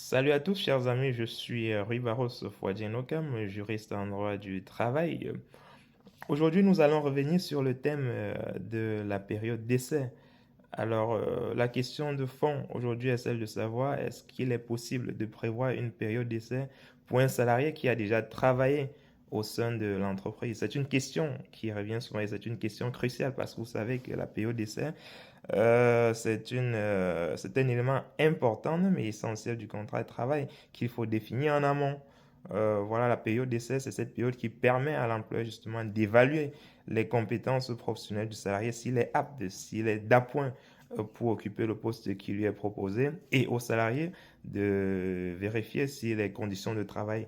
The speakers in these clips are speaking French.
Salut à tous, chers amis, je suis Rui Barros Fouadjenokam, juriste en droit du travail. Aujourd'hui, nous allons revenir sur le thème de la période d'essai. Alors, la question de fond aujourd'hui est celle de savoir est-ce qu'il est possible de prévoir une période d'essai pour un salarié qui a déjà travaillé au sein de l'entreprise. C'est une question qui revient souvent et c'est une question cruciale parce que vous savez que la période d'essai c'est un élément important mais essentiel du contrat de travail qu'il faut définir en amont. Voilà, la période d'essai, c'est cette période qui permet à l'employeur justement d'évaluer les compétences professionnelles du salarié, s'il est apte, s'il est d'appoint pour occuper le poste qui lui est proposé, et au salarié de vérifier si les conditions de travail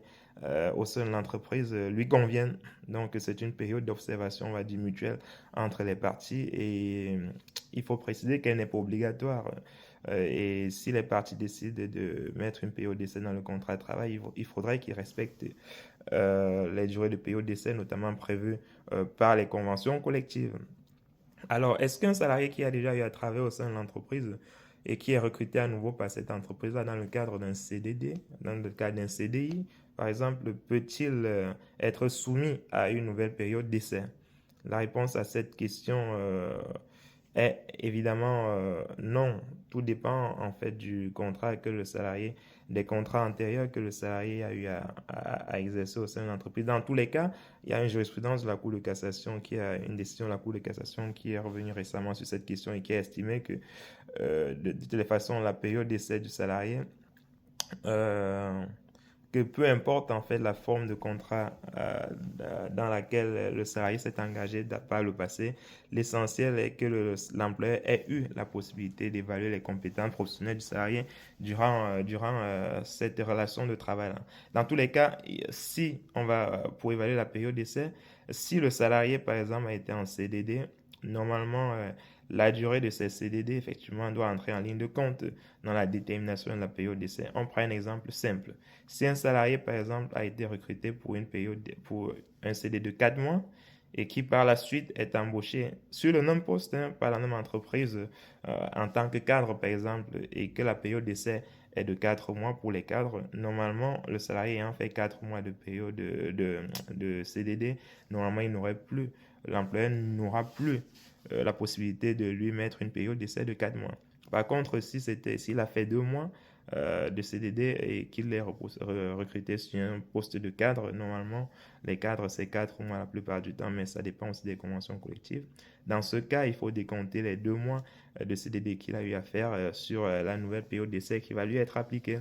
au sein de l'entreprise lui conviennent. Donc, c'est une période d'observation, on va dire, mutuelle entre les parties et il faut préciser qu'elle n'est pas obligatoire. Et si les parties décident de mettre une période d'essai dans le contrat de travail, il faudrait qu'ils respectent les durées de période d'essai, notamment prévues par les conventions collectives. Alors, est-ce qu'un salarié qui a déjà eu à travailler au sein de l'entreprise et qui est recruté à nouveau par cette entreprise-là dans le cadre d'un CDD, dans le cadre d'un CDI, par exemple, peut-il être soumis à une nouvelle période d'essai? La réponse à cette question est évidemment non. Tout dépend en fait du contrat que le salarié, des contrats antérieurs que le salarié a eu à exercer au sein de l'entreprise. Dans tous les cas, il y a une jurisprudence de la Cour de cassation qui a une décision de la Cour de cassation qui est revenue récemment sur cette question et qui a estimé que de toutes les façons, la période d'essai du salarié euh, que peu importe en fait la forme de contrat dans laquelle le salarié s'est engagé par le passé, l'essentiel est que l'employeur ait eu la possibilité d'évaluer les compétences professionnelles du salarié durant cette relation de travail. -là. Dans tous les cas, si on va pour évaluer la période d'essai, si le salarié par exemple a été en CDD, normalement la durée de ces CDD effectivement doit entrer en ligne de compte dans la détermination de la période d'essai. On prend un exemple simple. Si un salarié, par exemple, a été recruté pour une période, pour un CD de 4 mois et qui par la suite est embauché sur le même poste par la même entreprise en tant que cadre, par exemple, et que la période d'essai est de 4 mois pour les cadres, normalement, le salarié ayant fait 4 mois de période de CDD, normalement, il n'aurait plus, l'employeur n'aura plus la possibilité de lui mettre une période d'essai de 4 mois. Par contre, s'il a fait 2 mois de CDD et qu'il est recruté sur un poste de cadre, normalement, les cadres, c'est 4 mois la plupart du temps, mais ça dépend aussi des conventions collectives. Dans ce cas, il faut décompter les 2 mois de CDD qu'il a eu à faire sur la nouvelle période d'essai qui va lui être appliquée.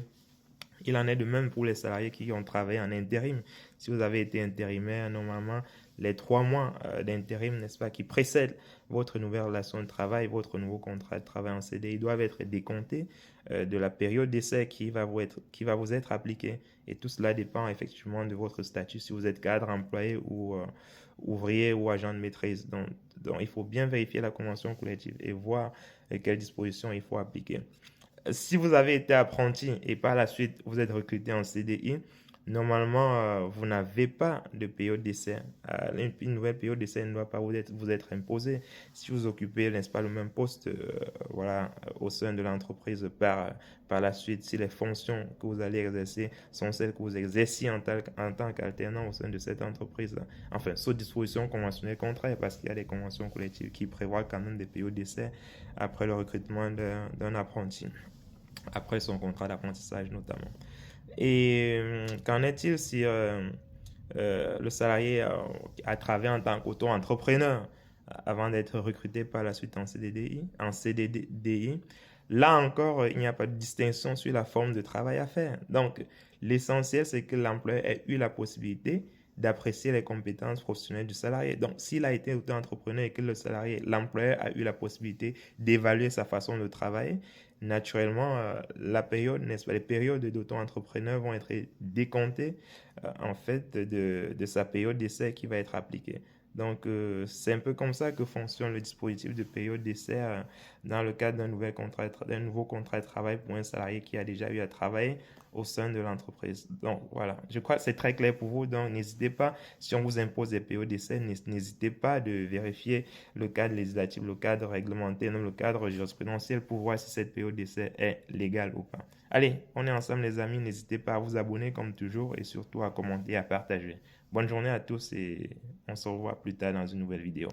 Il en est de même pour les salariés qui ont travaillé en intérim. Si vous avez été intérimaire, normalement, les 3 mois d'intérim, n'est-ce pas, qui précèdent votre nouvelle relation de travail, votre nouveau contrat de travail en CDI, doivent être décomptés de la période d'essai qui va vous être appliquée. Et tout cela dépend effectivement de votre statut, si vous êtes cadre, employé ou ouvrier ou agent de maîtrise. Donc, il faut bien vérifier la convention collective et voir quelles dispositions il faut appliquer. Si vous avez été apprenti et par la suite vous êtes recruté en CDI, normalement vous n'avez pas de période d'essai. Une nouvelle période d'essai ne doit pas vous être imposée. Si vous occupez, n'est-ce pas, le même poste voilà, au sein de l'entreprise par la suite, si les fonctions que vous allez exercer sont celles que vous exerciez en tant qu'alternant au sein de cette entreprise, enfin, sous disposition conventionnelle contraire, parce qu'il y a des conventions collectives qui prévoient quand même des périodes d'essai après le recrutement d'un apprenti après son contrat d'apprentissage notamment. Et qu'en est-il si le salarié a travaillé en tant qu'auto-entrepreneur avant d'être recruté par la suite en CDDI? Là encore, il n'y a pas de distinction sur la forme de travail à faire. Donc, l'essentiel, c'est que l'employeur ait eu la possibilité d'apprécier les compétences professionnelles du salarié. Donc, s'il a été auto-entrepreneur et que l'employeur a eu la possibilité d'évaluer sa façon de travailler, naturellement, la période, n'est-ce pas, les périodes d'auto-entrepreneur vont être décomptées en fait de sa période d'essai qui va être appliquée. Donc, c'est un peu comme ça que fonctionne le dispositif de période d'essai dans le cadre d'un nouveau contrat de travail pour un salarié qui a déjà eu à travailler au sein de l'entreprise. Donc voilà, je crois que c'est très clair pour vous. Donc n'hésitez pas, si on vous impose des périodes d'essai, n'hésitez pas de vérifier le cadre législatif, le cadre réglementaire, même le cadre jurisprudentiel pour voir si cette période d'essai est légale ou pas. Allez, on est ensemble les amis, n'hésitez pas à vous abonner comme toujours et surtout à commenter et à partager. Bonne journée à tous et on se revoit plus tard dans une nouvelle vidéo.